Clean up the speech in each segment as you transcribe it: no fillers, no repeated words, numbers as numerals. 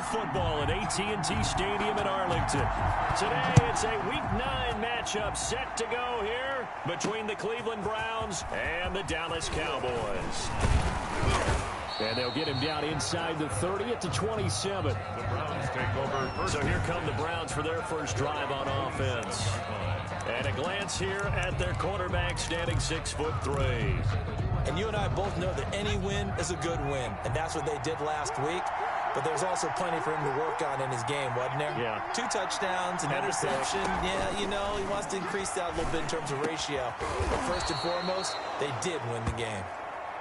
football at AT&T Stadium in Arlington. Today, it's a Week 9 matchup set to go here between the Cleveland Browns and the Dallas Cowboys. And they'll get him down inside the 30 at the 27. The Browns take over first. So here come the Browns for their first drive on offense. And a glance here at their quarterback standing 6'3". And you and I both know that any win is a good win. And that's what they did last week. But there's also plenty for him to work on in his game, wasn't there? Yeah. 2 touchdowns, an interception. Yeah, you know, he wants to increase that a little bit in terms of ratio. But first and foremost, they did win the game.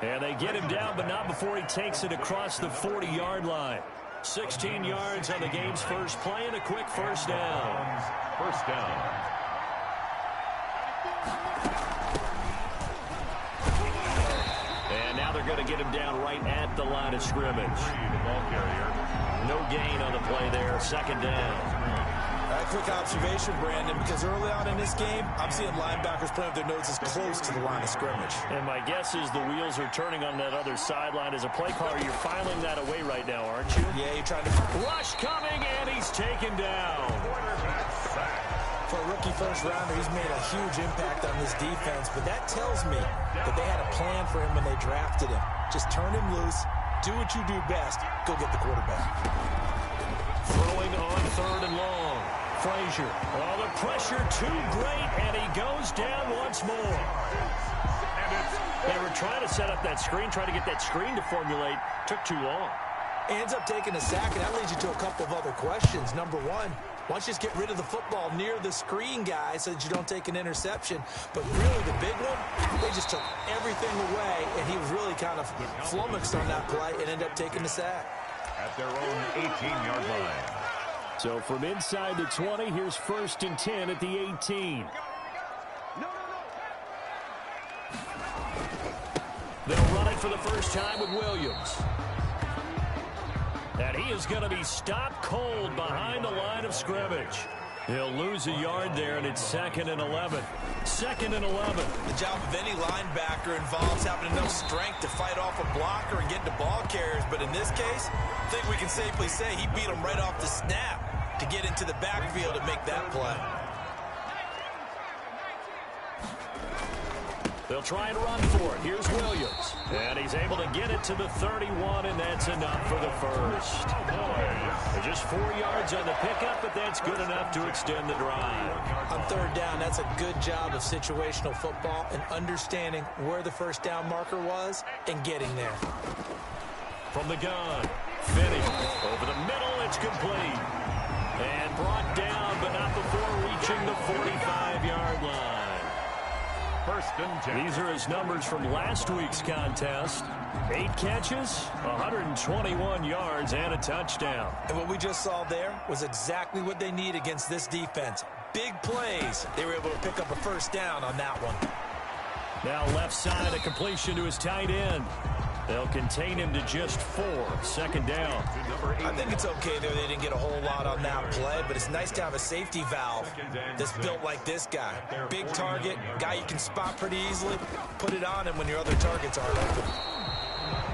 And they get him down, but not before he takes it across the 40-yard line. 16 yards on the game's first play and a quick first down. First down. And now they're going to get him down right at the line of scrimmage. The ball carrier. No gain on the play there. Second down. A quick observation, Brandon, because early on in this game, I'm seeing linebackers playing with their noses close to the line of scrimmage. And my guess is the wheels are turning on that other sideline. As a play caller, you're filing that away right now, aren't you? Yeah, you're trying to... Rush coming, and he's taken down. For a rookie first-rounder, he's made a huge impact on this defense, but that tells me that they had a plan for him when they drafted him. Just turn him loose, do what you do best, go get the quarterback. Throwing on third and long. Frazier. Oh, the pressure too great, and he goes down once more. They were trying to set up that screen, trying to get that screen to formulate. Took too long. Ends up taking a sack, and that leads you to a couple of other questions. Number one, why don't you just get rid of the football near the screen guy so that you don't take an interception? But really, the big one, they just took everything away, and he was really kind of flummoxed on that play and ended up taking the sack. At their own 18-yard line. So from inside the 20, here's 1st and 10 at the 18. They'll run it for the first time with Williams. And he is going to be stopped cold behind the line of scrimmage. He'll lose a yard there, and it's 2nd and 11. 2nd and 11. The job of any linebacker involves having enough strength to fight off a blocker and get to ball carriers. But in this case, I think we can safely say he beat him right off the snap to get into the backfield and make that play. They'll try and run for it. Here's Williams. And he's able to get it to the 31, and that's enough for the first. Just 4 yards on the pickup, but that's good enough to extend the drive. On third down, that's a good job of situational football and understanding where the first down marker was and getting there. From the gun, Finney. Over the middle, it's complete. And brought down, but not before reaching the 45-yard line. 1st and 10. These are his numbers from last week's contest. 8 catches, 121 yards, and a touchdown. And what we just saw there was exactly what they need against this defense. Big plays. They were able to pick up a first down on that one. Now left side, a completion to his tight end. They'll contain him to just 4. 2nd down. I think it's okay there. They didn't get a whole lot on that play, but it's nice to have a safety valve that's built like this guy. Big target, guy you can spot pretty easily. Put it on him when your other targets aren't open.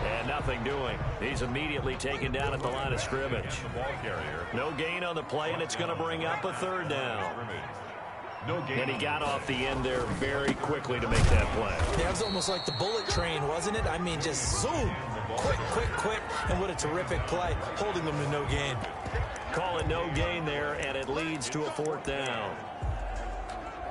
And nothing doing. He's immediately taken down at the line of scrimmage. No gain on the play, and it's going to bring up a 3rd down. And he got off the end there very quickly to make that play. Yeah, it was almost like the bullet train, wasn't it? I mean, just zoom. Quick, quick, quick. And what a terrific play, holding them to no gain. Call it no gain there, and it leads to a 4th down.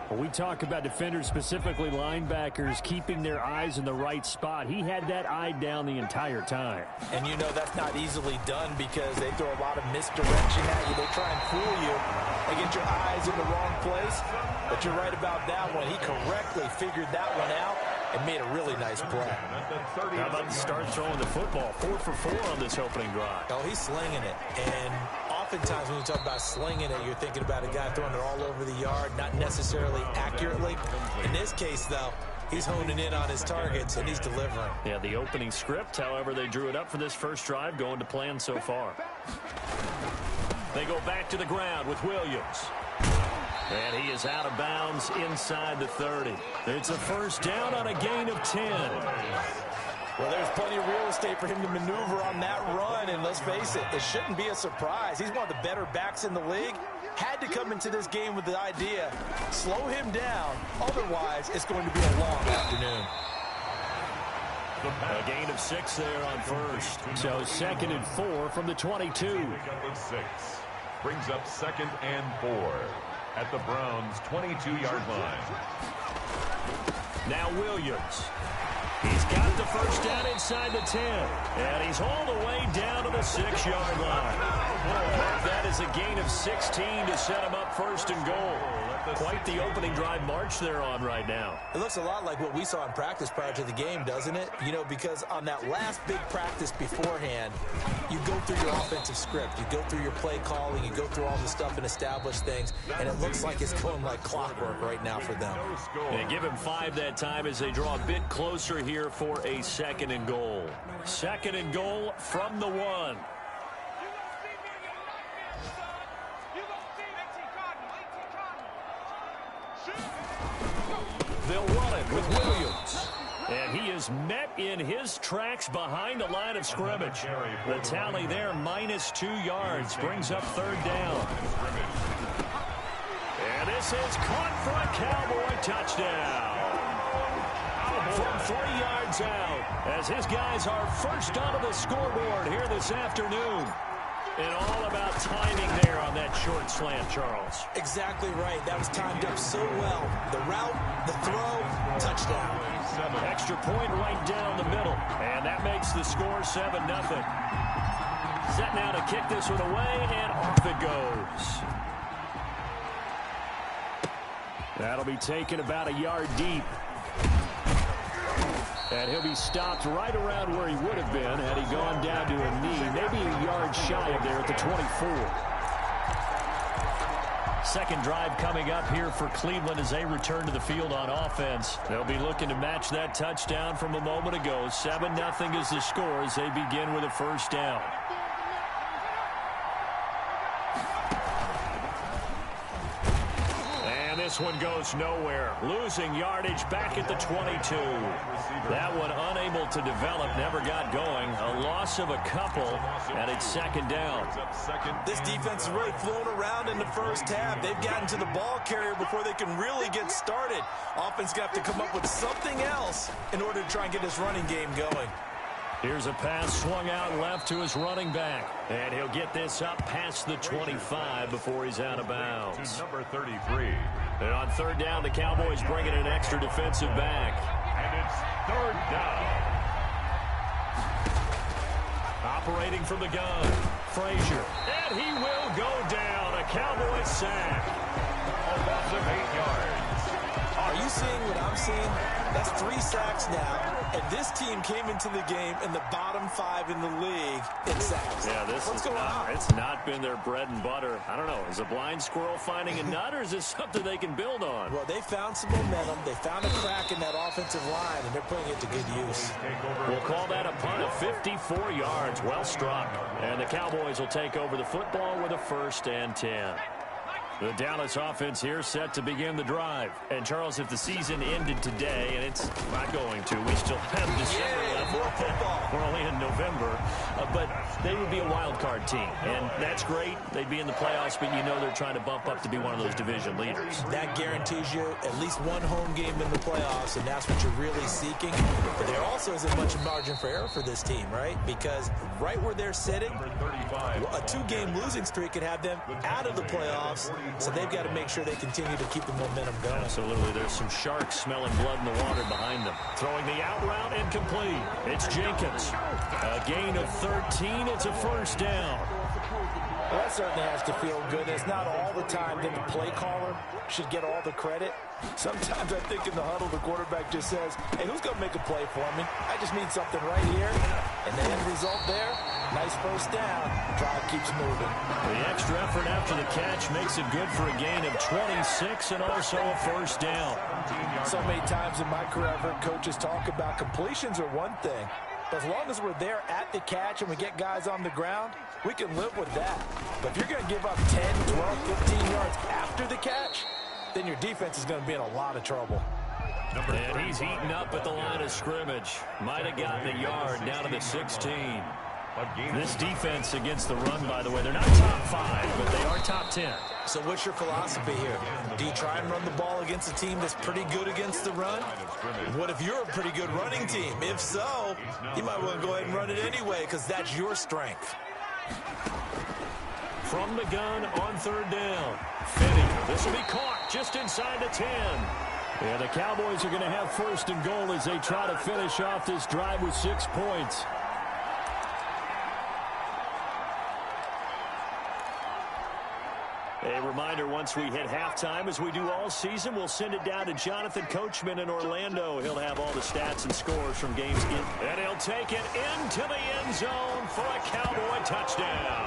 When we talk about defenders, specifically linebackers, keeping their eyes in the right spot, he had that eye down the entire time. And you know that's not easily done because they throw a lot of misdirection at you. They try and fool you. They get your eyes in the wrong place. But you're right about that one. He correctly figured that one out and made a really nice play. How about start throwing the football? 4 for 4 on this opening drive. Oh, he's slinging it. And oftentimes when you talk about slinging it, you're thinking about a guy throwing it all over the yard, not necessarily accurately. In this case, though, he's honing in on his targets, and he's delivering. Yeah, the opening script, however, they drew it up for this first drive, going to plan so far. They go back to the ground with Williams. And he is out of bounds inside the 30. It's a first down on a gain of 10. Well, there's plenty of real estate for him to maneuver on that run, and let's face it, it shouldn't be a surprise. He's one of the better backs in the league. Had to come into this game with the idea, slow him down, otherwise it's going to be a long afternoon. A gain of 6 there on first. So 2nd and 4 from the 22. Pickup of 6. Brings up 2nd and 4 at the Browns' 22-yard line. Now Williams. He's got the first down inside the 10. And he's all the way down to the 6-yard line. That is a gain of 16 to set him up 1st and goal. Quite the opening drive march they're on right now. It looks a lot like what we saw in practice prior to the game, doesn't it? You know, because on that last big practice beforehand, you go through your offensive script. You go through your play calling. You go through all the stuff and establish things. And it looks like it's going like clockwork right now for them. And give him 5 that time as they draw a bit closer here for a 2nd and goal. 2nd and goal from the 1. They'll run it with Williams. And he is met in his tracks behind the line of scrimmage. The tally there, -2 yards, brings up 3rd down. And this is caught for a Cowboy touchdown. From 3 yards out, as his guys are first onto the scoreboard here this afternoon. And all about timing there on that short slant, Charles. Exactly right. That was timed up so well. The route, the throw, touchdown. Extra point right down the middle. And that makes the score 7-0. Set now to kick this one away, and off it goes. That'll be taken about a yard deep. And he'll be stopped right around where he would have been had he gone down to a knee, maybe a yard shy of there at the 24. Second drive coming up here for Cleveland as they return to the field on offense. They'll be looking to match that touchdown from a moment ago. 7-0 is the score as they begin with a first down. This one goes nowhere. Losing yardage back at the 22. That one unable to develop, never got going. A loss of a couple, and it's 2nd down. This defense is really flown around in the first half. They've gotten to the ball carrier before they can really get started. Offense going to have to come up with something else in order to try and get this running game going. Here's a pass swung out left to his running back. And he'll get this up past the 25 before he's out of bounds. Number 33. And on 3rd down, the Cowboys bring in an extra defensive back. And it's 3rd down. Operating from the gun, Frazier. And he will go down. A Cowboy sack. A loss of 8 yards. Are you seeing what I'm seeing? That's 3 sacks now, and this team came into the game in the bottom 5 in the league in sacks. Yeah, What's going on? It's not been their bread and butter. I don't know. Is a blind squirrel finding a nut, or is this something they can build on? Well, they found some momentum. They found a crack in that offensive line, and they're putting it to good use. We'll call that a punt of 54 yards. Well struck. And the Cowboys will take over the football with a 1st and 10. The Dallas offense here set to begin the drive. And, Charles, if the season ended today, and it's not going to, we still have December left. More football. We're only in November. But they would be a wild card team. And that's great. They'd be in the playoffs, but you know they're trying to bump up to be one of those division leaders. That guarantees you at least one home game in the playoffs, and that's what you're really seeking. But there also isn't much margin for error for this team, right? Because right where they're sitting, a 2-game losing streak could have them out of the playoffs. So they've got to make sure they continue to keep the momentum going. Absolutely. There's some sharks smelling blood in the water behind them. Throwing the out route incomplete. It's Jenkins. A gain of 13. It's a 1st down. Well, that certainly has to feel good. It's not all the time that the play caller should get all the credit. Sometimes I think in the huddle, the quarterback just says, hey, who's going to make a play for me? I just need something right here. And the end result there, nice 1st down. Drive keeps moving. The extra effort after the catch makes it good for a gain of 26 and also a 1st down. So many times in my career, I've heard coaches talk about completions are one thing. But as long as we're there at the catch and we get guys on the ground, we can live with that. But if you're going to give up 10, 12, 15 yards after the catch, then your defense is going to be in a lot of trouble. And he's eaten up at the line of scrimmage. Might have gotten a yard down to the 16. This defense against the run, by the way, they're not top 5, but they are top 10. So what's your philosophy here? Do you try and run the ball against a team that's pretty good against the run? What if you're a pretty good running team? If so, you might want to go ahead and run it anyway because that's your strength. From the gun on 3rd down. Finney, this will be caught just inside the 10. Yeah, the Cowboys are going to have 1st and goal as they try to finish off this drive with 6 points. A reminder, once we hit halftime, as we do all season, we'll send it down to Jonathan Coachman in Orlando. He'll have all the stats and scores from games. And he'll take it into the end zone for a Cowboy touchdown.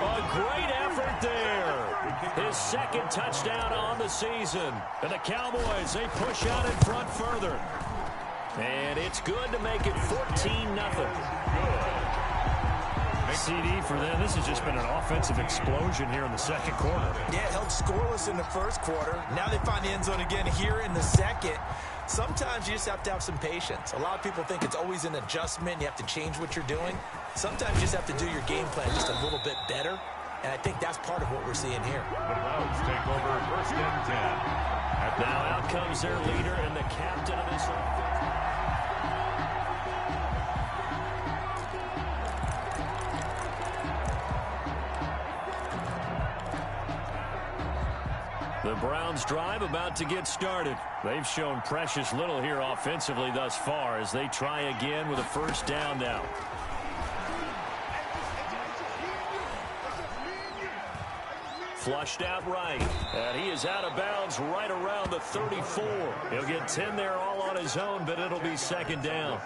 A great effort there. His 2nd touchdown on the season. And the Cowboys, they push out in front further. And it's good to make it 14-0. CD for them. This has just been an offensive explosion here in the 2nd quarter. Yeah, held scoreless in the 1st quarter. Now they find the end zone again here in the 2nd. Sometimes you just have to have some patience. A lot of people think it's always an adjustment. You have to change what you're doing. Sometimes you just have to do your game plan just a little bit better. And I think that's part of what we're seeing here. The Browns take over 1st and 10. Now out comes their leader and the captain of this offense. The Browns drive about to get started. They've shown precious little here offensively thus far as they try again with a 1st down now. Flushed out right. And he is out of bounds right around the 34. He'll get 10 there all on his own, but it'll be 2nd down.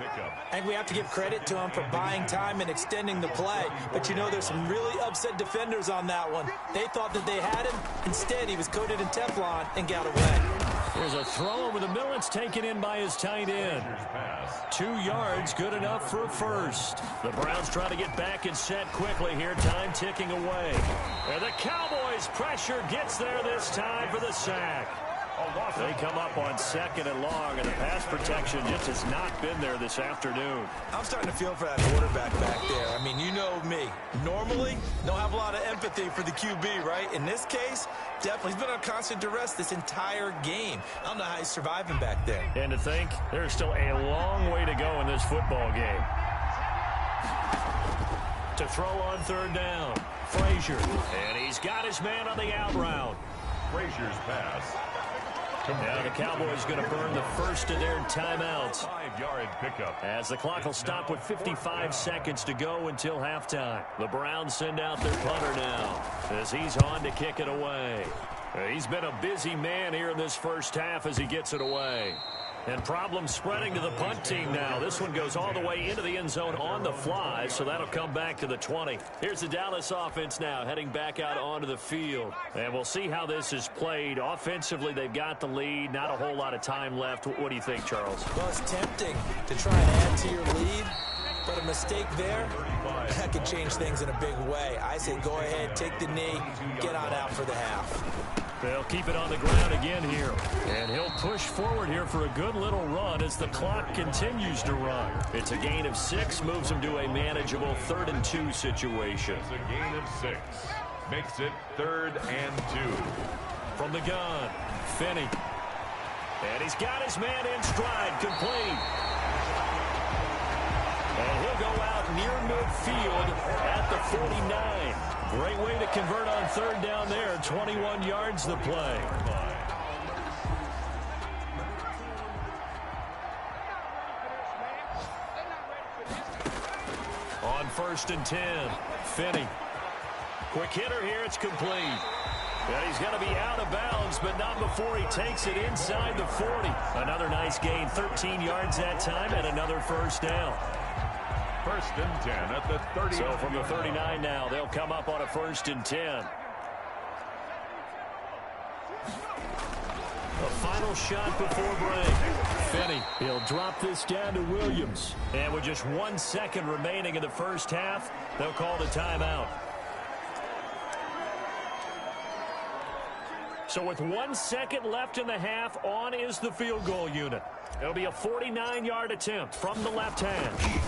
And we have to give credit to him for buying time and extending the play. But, you know, there's some really upset defenders on that one. They thought that they had him. Instead, he was coated in Teflon and got away. There's a throw over the middle. It's taken in by his tight end. 2 yards, good enough for a 1st. The Browns try to get back and set quickly here. Time ticking away. And the Cowboys pressure gets there this time for the sack. They come up on 2nd and long, and the pass protection just has not been there this afternoon. I'm starting to feel for that quarterback back there. I mean, you know me. Normally, don't have a lot of empathy for the QB, right? In this case, definitely. He's been on constant duress this entire game. I don't know how he's surviving back there. And to think, there's still a long way to go in this football game. To throw on 3rd down, Frazier. And he's got his man on the out route. Frazier's pass. Now the Cowboys going to burn the 1st of their timeouts. 5-yard pickup. As the clock will stop with 55 seconds to go until halftime. The Browns send out their punter now as he's on to kick it away. He's been a busy man here in this 1st half as he gets it away. And problems spreading to the punt team now. This one goes all the way into the end zone on the fly, so that'll come back to the 20. Here's the Dallas offense now heading back out onto the field. And we'll see how this is played. Offensively, they've got the lead. Not a whole lot of time left. What do you think, Charles? Well, it's tempting to try and add to your lead, but a mistake there, that could change things in a big way. I say go ahead, take the knee, get on out for the half. They'll keep it on the ground again here. And he'll push forward here for a good little run as the clock continues to run. It's a gain of 6, moves him to a manageable 3rd and 2 situation. It's a gain of 6. Makes it 3rd and 2. From the gun, Finney. And he's got his man in stride, complete. And he'll go out near midfield at the 49. Great way to convert on 3rd down there. 21 yards the play. On 1st and 10, Finney. Quick hitter here, it's complete. And he's going to be out of bounds, but not before he takes it inside the 40. Another nice gain, 13 yards that time, and another 1st down. 1st and 10 at the 30. So from the 39 now, they'll come up on a 1st and 10. A final shot before break. Finney, he'll drop this down to Williams. And with just 1 second remaining in the 1st half, they'll call the timeout. So with 1 second left in the half, on is the field goal unit. It'll be a 49-yard attempt from the left hash.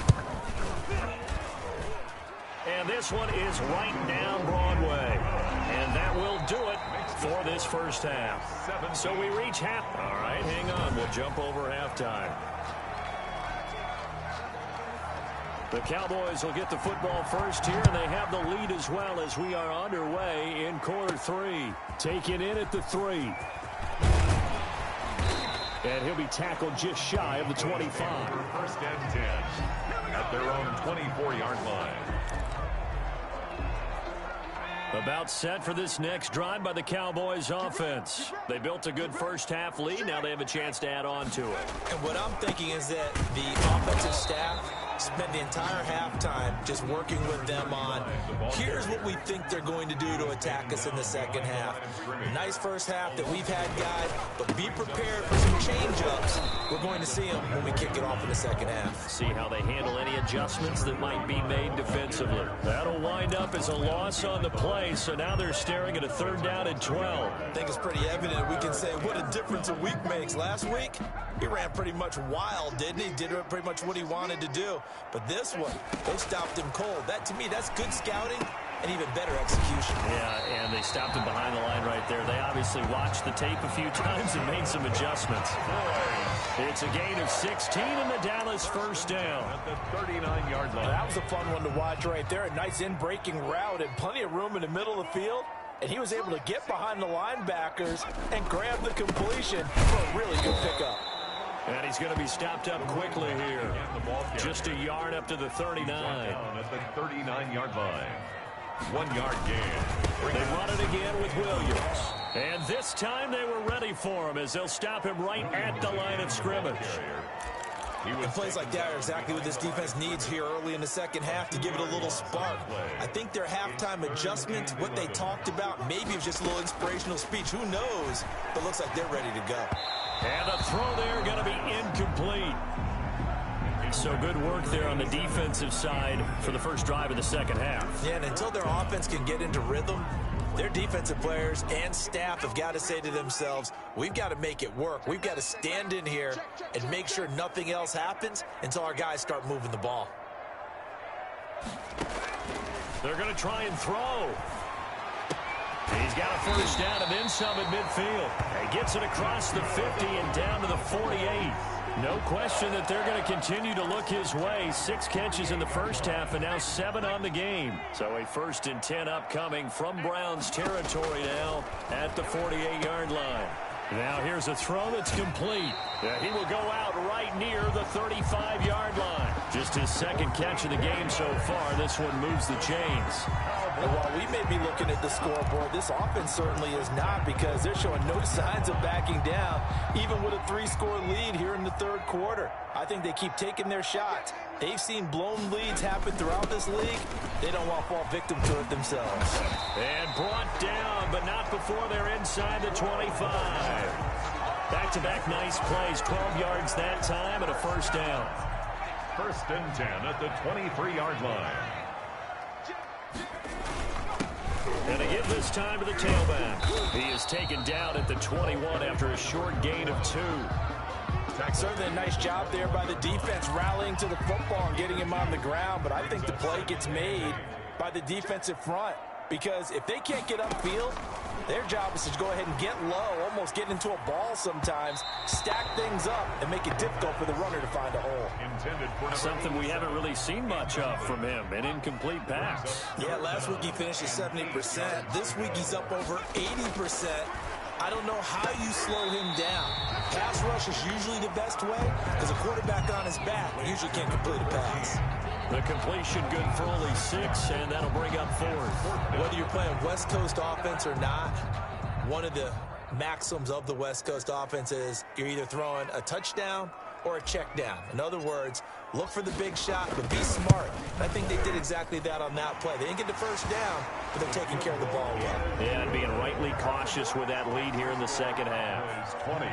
And this one is right down Broadway. And that will do it for this first half. So we reach half. All right, hang on. We'll jump over halftime. The Cowboys will get the football first here, and they have the lead as well as we are underway in quarter 3. Taken in at the 3. And he'll be tackled just shy of the 25. First and 10 at their own 24-yard line. About set for this next drive by the Cowboys offense. They built a good first half lead. Now they have a chance to add on to it. And what I'm thinking is that the offensive staff spent the entire halftime just working with them on, here's what we think they're going to do to attack us in the second half. Nice first half that we've had, guys, but be prepared for some change-ups. We're going to see them when we kick it off in the second half. See how they handle any adjustments that might be made defensively. That'll wind up as a loss on the play, so now they're staring at a 3rd down and 12. I think it's pretty evident. We can say what a difference a week makes. Last week, he ran pretty much wild, didn't he? Did pretty much what he wanted to do. But this one, they stopped him cold. That, to me, that's good scouting and even better execution. Yeah, and they stopped him behind the line right there. They obviously watched the tape a few times and made some adjustments. It's a gain of 16 in the Dallas first down. At the 39-yard line. That was a fun one to watch right there. A nice in-breaking route and plenty of room in the middle of the field. And he was able to get behind the linebackers and grab the completion for a really good pickup. And he's going to be stopped up quickly here. Just a yard up to the 39. At the 39-yard line. 1 yard gain. They run it again with Williams. And this time they were ready for him as they'll stop him right at the line of scrimmage. And plays like that are exactly what this defense needs here early in the second half to give it a little spark. I think their halftime adjustment, what they talked about, maybe it was just a little inspirational speech. Who knows? But looks like they're ready to go. And a throw there going to be incomplete. So good work there on the defensive side for the first drive of the second half. Yeah, and until their offense can get into rhythm, their defensive players and staff have got to say to themselves, we've got to make it work. We've got to stand in here and make sure nothing else happens until our guys start moving the ball. They're going to try and throw. He's got a first down and then some at midfield. He gets it across the 50 and down to the 48. No question that they're going to continue to look his way. 6 catches in the first half and now 7 on the game. So a 1st and 10 upcoming from Browns territory now at the 48-yard line. Now here's a throw that's complete. He will go out right near the 35-yard line. Just his 2nd catch of the game so far. This one moves the chains. And while we may be looking at the scoreboard, this offense certainly is not, because they're showing no signs of backing down, even with a 3-score lead here in the 3rd quarter. I think they keep taking their shots. They've seen blown leads happen throughout this league. They don't want to fall victim to it themselves. And brought down, but not before they're inside the 25. Back-to-back nice plays, 12 yards that time and a first down. 1st and 10 at the 23-yard line. And again this time to the tailback. He is taken down at the 21 after a short gain of 2. Certainly a nice job there by the defense rallying to the football and getting him on the ground, but I think the play gets made by the defensive front, because if they can't get upfield, their job is to go ahead and get low, almost get into a ball sometimes, stack things up, and make it difficult for the runner to find a hole. Something we haven't really seen much of from him, an incomplete pass. Yeah, last week he finished at 70%. This week he's up over 80%. I don't know how you slow him down. Pass rush is usually the best way, because a quarterback on his back usually can't complete a pass. The completion good for only 6, and that'll bring up 4th. Whether you're playing West Coast offense or not, one of the maxims of the West Coast offense is you're either throwing a touchdown or a check down. In other words, look for the big shot, but be smart. And I think they did exactly that on that play. They didn't get the first down, but they're taking care of the ball well. Yeah, and being rightly cautious with that lead here in the second half. 20.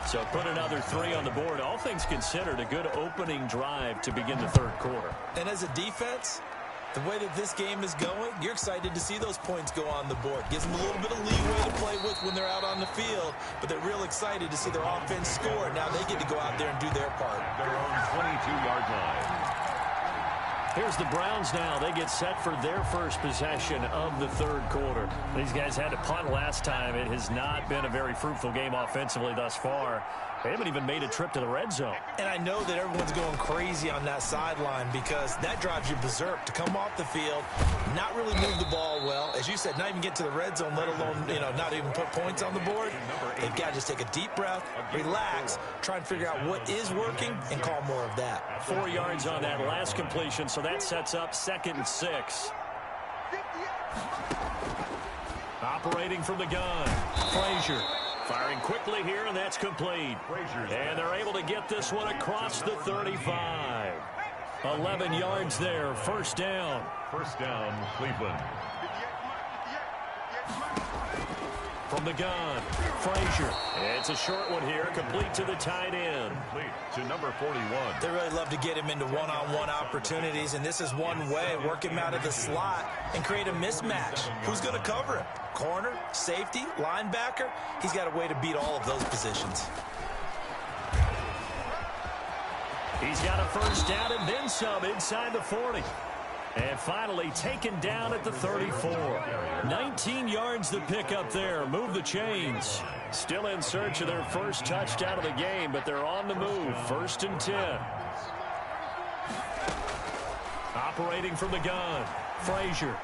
So put another 3 on the board. All things considered, a good opening drive to begin the 3rd quarter. And as a defense, The way that this game is going, you're excited to see those points go on the board. Gives them a little bit of leeway to play with when they're out on the field, but they're real excited to see their offense score. Now they get to go out there and do their part. Their own 22-yard line. Here's the Browns now. They get set for their first possession of the third quarter. These guys had to punt last time. It has not been a very fruitful game offensively thus far. They haven't even made a trip to the red zone. And I know that everyone's going crazy on that sideline because that drives you berserk to come off the field, not really move the ball well. As you said, not even get to the red zone, let alone, not even put points on the board. They've got to just take a deep breath, relax, try and figure out what is working, and call more of that. 4 yards on that last completion, so that sets up 2nd and 6. Operating from the gun, Frazier. Firing quickly here, and that's complete. And they're able to get this one across the 35. 11 yards there, first down. First down, Cleveland. From the gun, Frazier. It's a short one here, complete to the tight end. Complete to number 41. They really love to get him into one-on-one opportunities, and this is one way, work him out of the slot and create a mismatch. Who's going to cover him? Corner, safety, linebacker? He's got a way to beat all of those positions. He's got a first down and then some inside the 40. And finally taken down at the 34. 19 yards the pickup there. Move the chains. Still in search of their first touchdown of the game, but they're on the move. 1st and 10. Operating from the gun, Frazier.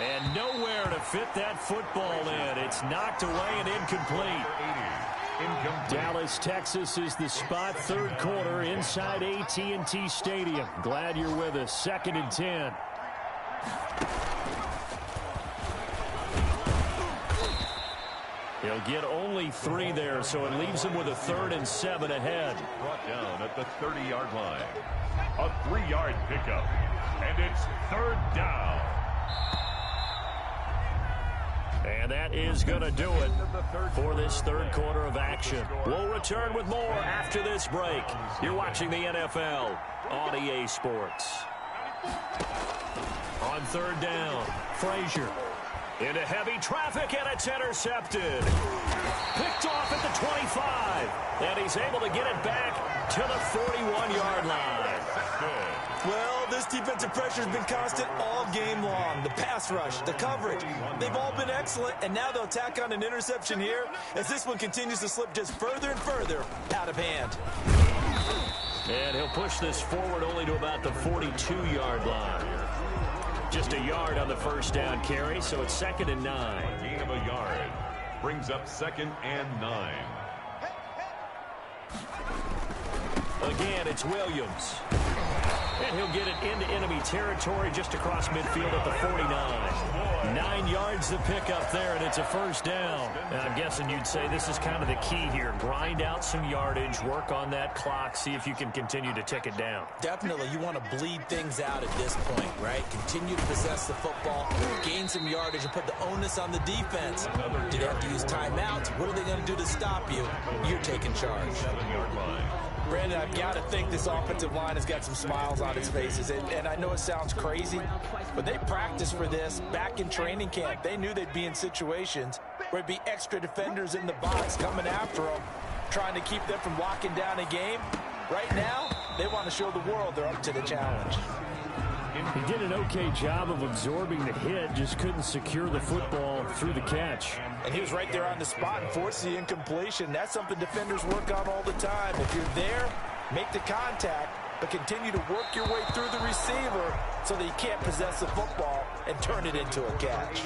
And nowhere to fit that football in. It's knocked away and incomplete. Dallas, Texas is the spot. 3rd quarter inside AT&T Stadium. Glad you're with us. 2nd and 10. He'll get only 3 there, so it leaves him with a 3rd and 7 ahead. Brought down at the 30-yard line. A 3-yard pickup. And it's 3rd down. And that is going to do it for this 3rd quarter of action. We'll return with more after this break. You're watching the NFL on EA Sports. On 3rd down, Frazier. Into heavy traffic, and it's intercepted. Picked off at the 25. And he's able to get it back to the 41-yard line. Well, this defensive pressure has been constant all game long. The pass rush, the coverage, they've all been excellent, and now they'll tack on an interception here as this one continues to slip just further and further out of hand. And he'll push this forward only to about the 42-yard line. Just a yard on the first down carry, so it's 2nd and 9. A gain of a yard brings up 2nd and 9. Again, it's Williams. And he'll get it into enemy territory just across midfield at the 49. 9 yards to pick up there, and it's a first down. And I'm guessing you'd say this is kind of the key here. Grind out some yardage, work on that clock, see if you can continue to tick it down. Definitely, you want to bleed things out at this point, right? Continue to possess the football, gain some yardage, and put the onus on the defense. Do they have to use timeouts? What are they going to do to stop you? You're taking charge. 7-yard line. Brandon, I've got to think this offensive line has got some smiles on its faces. And I know it sounds crazy, but they practiced for this back in training camp. They knew they'd be in situations where it'd be extra defenders in the box coming after them, trying to keep them from locking down a game. Right now, they want to show the world they're up to the challenge. He did an okay job of absorbing the hit, just couldn't secure the football through the catch. And he was right there on the spot and forced the incompletion. That's something defenders work on all the time. If you're there, make the contact, but continue to work your way through the receiver so that you can't possess the football and turn it into a catch.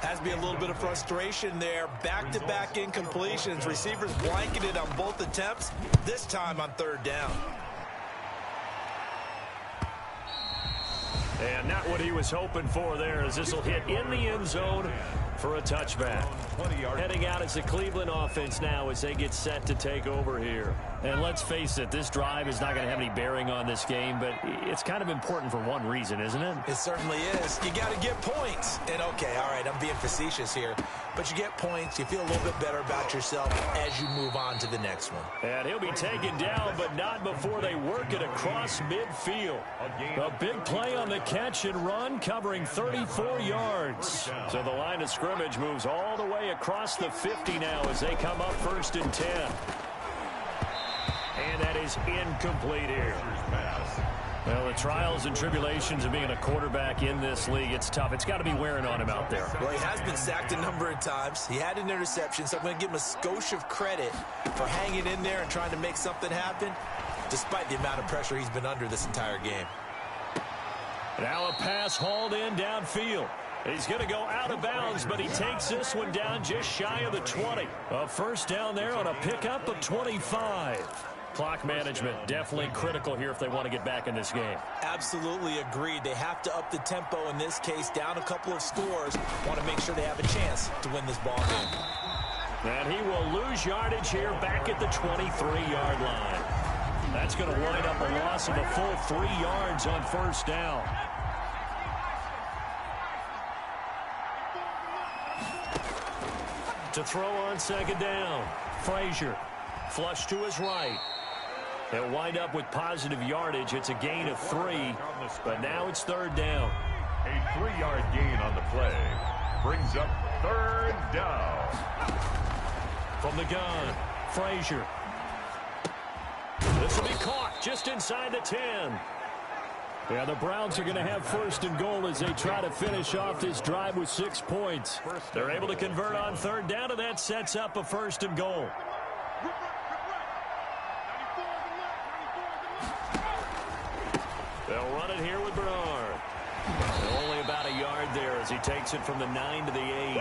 Has to be a little bit of frustration there. Back-to-back incompletions. Receivers blanketed on both attempts, this time on 3rd down. And not what he was hoping for there, as this will hit in the end zone for a touchback. Heading out as the Cleveland offense now as they get set to take over here. And let's face it, this drive is not going to have any bearing on this game, but it's kind of important for one reason, isn't it? It certainly is. You got to get points. And, okay, all right, I'm being facetious here. But you get points, you feel a little bit better about yourself as you move on to the next one. And he'll be taken down, but not before they work it across midfield. A big play on the catch and run, covering 34 yards. So the line of scrimmage moves all the way across the 50 now as they come up 1st and 10. And that is incomplete here. Well, the trials and tribulations of being a quarterback in this league, it's tough. It's got to be wearing on him out there. Well, he has been sacked a number of times. He had an interception, so I'm going to give him a skosh of credit for hanging in there and trying to make something happen, despite the amount of pressure he's been under this entire game. Now a pass hauled in downfield. He's going to go out of bounds, but he takes this one down just shy of the 20. A first down there on a pickup of 25. Clock management definitely critical here if they want to get back in this game. Absolutely agreed. They have to up the tempo in this case, down a couple of scores. Want to make sure they have a chance to win this ball game. And he will lose yardage here back at the 23-yard line. That's going to wind up a loss of a full 3 yards on first down. To throw on second down, Frazier. Flush to his right. They'll wind up with positive yardage. It's a gain of 3, but now it's 3rd down. A 3-yard gain on the play brings up 3rd down. From the gun, Frazier. This will be caught just inside the 10. Yeah, the Browns are going to have 1st and goal as they try to finish off this drive with 6 points. They're able to convert on 3rd down, and that sets up a 1st and goal. They'll run it here with Bernard. Only about a yard there as he takes it from the 9 to the 8.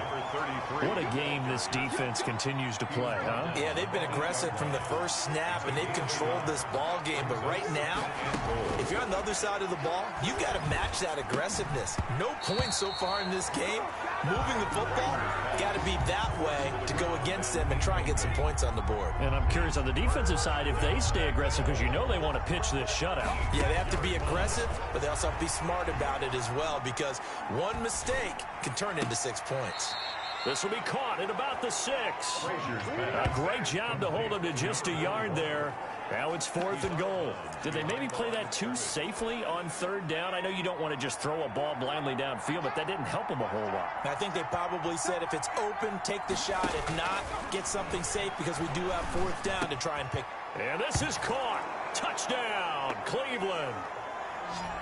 What a game this defense continues to play, huh? Yeah, they've been aggressive from the first snap, and they've controlled this ball game. But right now, if you're on the other side of the ball, you got to match that aggressiveness. No points so far in this game. Moving the football, got to be that way to go against them and try and get some points on the board. And I'm curious on the defensive side if they stay aggressive, because you know they want to pitch this shutout. Yeah, they have to be aggressive, but they also have to be smart about it as well, because one mistake can turn into 6 points. This will be caught at about the 6. A great job to hold him to just a yard there. Now it's 4th and goal. Did they maybe play that too safely on 3rd down? I know you don't want to just throw a ball blindly downfield, but that didn't help them a whole lot. I think they probably said if it's open, take the shot. If not, get something safe, because we do have 4th down to try and pick. And this is caught. Touchdown, Cleveland.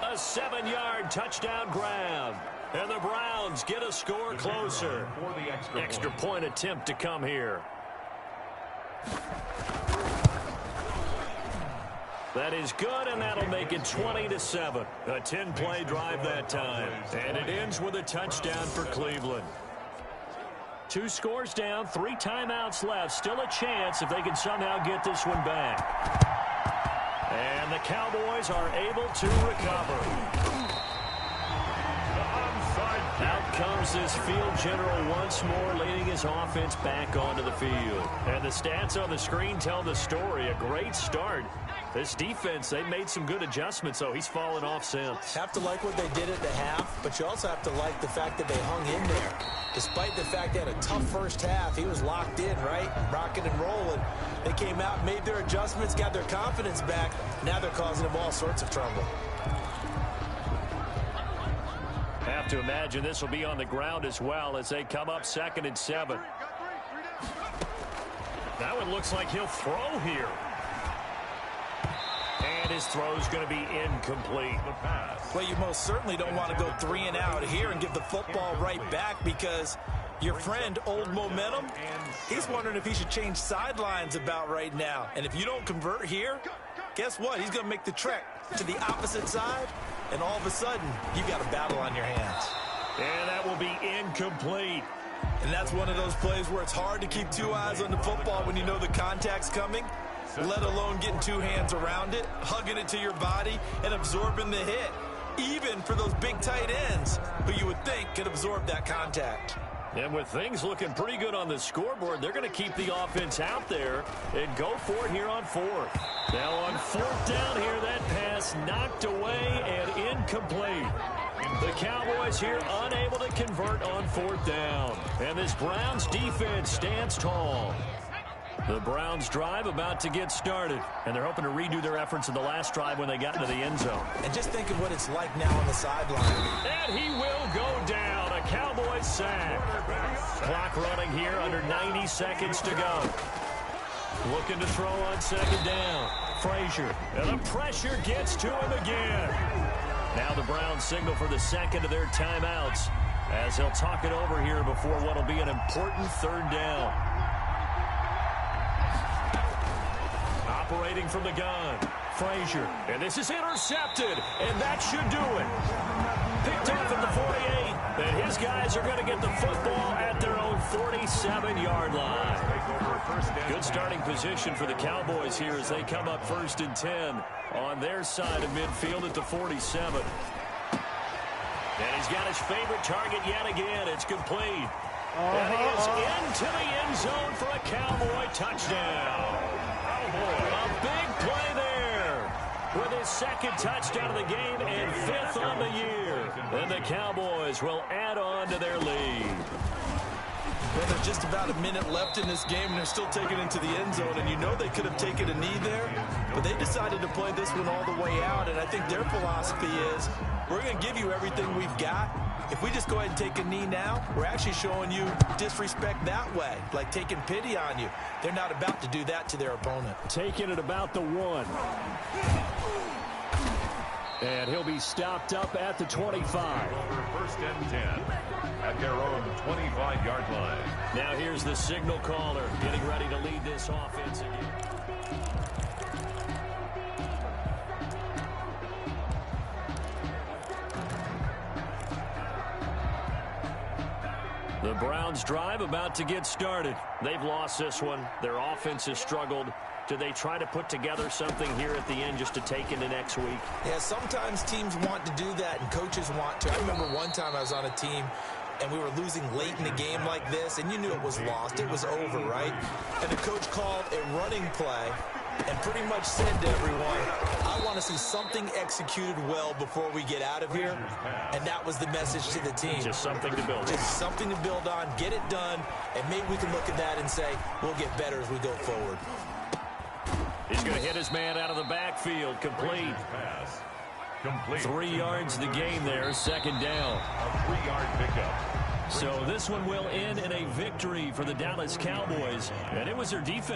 A 7-yard touchdown grab. And the Browns get a score closer. Extra point attempt to come here. That is good, and that'll make it 20-7. A 10-play drive that time. And it ends with a touchdown for Cleveland. 2 scores down, 3 timeouts left. Still a chance if they can somehow get this one back. And the Cowboys are able to recover. Out comes this field general once more, leading his offense back onto the field. And the stats on the screen tell the story. A great start. This defense, they made some good adjustments, so he's fallen off since. Have to like what they did at the half, but you also have to like the fact that they hung in there. Despite the fact they had a tough first half, he was locked in, right? Rocking and rolling. They came out, made their adjustments, got their confidence back. Now they're causing them all sorts of trouble. Have to imagine this will be on the ground as well as they come up 2nd and 7. That one looks like he'll throw here. And his throw's going to be incomplete. Well, you most certainly don't want to go 3 and out here and give the football right back, because your friend, Old Momentum, he's wondering if he should change sidelines about right now. And if you don't convert here, guess what? He's going to make the trek to the opposite side, and all of a sudden, you've got a battle on your hands. And that will be incomplete. And that's one of those plays where it's hard to keep 2 eyes on the football when you know the contact's coming, let alone getting 2 hands around it, hugging it to your body, and absorbing the hit. Even for those big tight ends who you would think could absorb that contact. And with things looking pretty good on the scoreboard, they're going to keep the offense out there and go for it here on fourth. Now on fourth down here, that pass knocked away and incomplete. The Cowboys here unable to convert on fourth down. And this Browns defense stands tall. The Browns drive about to get started, and they're hoping to redo their efforts in the last drive when they got into the end zone. And just think of what it's like now on the sideline. And he will go down. A Cowboys sack. Clock running here under 90 seconds to go. Looking to throw on second down. Frazier. And the pressure gets to him again. Now the Browns signal for the second of their timeouts as they'll talk it over here before what will be an important third down. Operating from the gun, Frazier. And this is intercepted, and that should do it. Picked off at the 48, and his guys are going to get the football at their own 47-yard line. Good starting position for the Cowboys here as they come up 1st and 10 on their side of midfield at the 47. And he's got his favorite target yet again. It's complete. And he is into the end zone for a Cowboy touchdown. A big play there with his second touchdown of the game and 5th on the year. And the Cowboys will add on to their lead. Well, there's just about a minute left in this game, and they're still taking it into the end zone. And you know they could have taken a knee there, but they decided to play this one all the way out. And I think their philosophy is, we're going to give you everything we've got. If we just go ahead and take a knee now, we're actually showing you disrespect that way, like taking pity on you. They're not about to do that to their opponent. Taking it about the 1. And he'll be stopped up at the 25. 1st and 10 at their own 25-yard line. Now here's the signal caller getting ready to lead this offense again. The Browns drive about to get started. They've lost this one. Their offense has struggled. Do they try to put together something here at the end just to take into next week? Yeah, sometimes teams want to do that and coaches want to. I remember one time I was on a team and we were losing late in the game like this, and you knew it was lost. It was over, right? And the coach called a running play and pretty much said to everyone, I want to see something executed well before we get out of here. And that was the message to the team. Just something to build on. Just something to build on, get it done, and maybe we can look at that and say, we'll get better as we go forward. He's going to hit his man out of the backfield. Complete. 3 yards the game there, 2nd down. A 3-yard pickup. So this one will end in a victory for the Dallas Cowboys. And it was their defense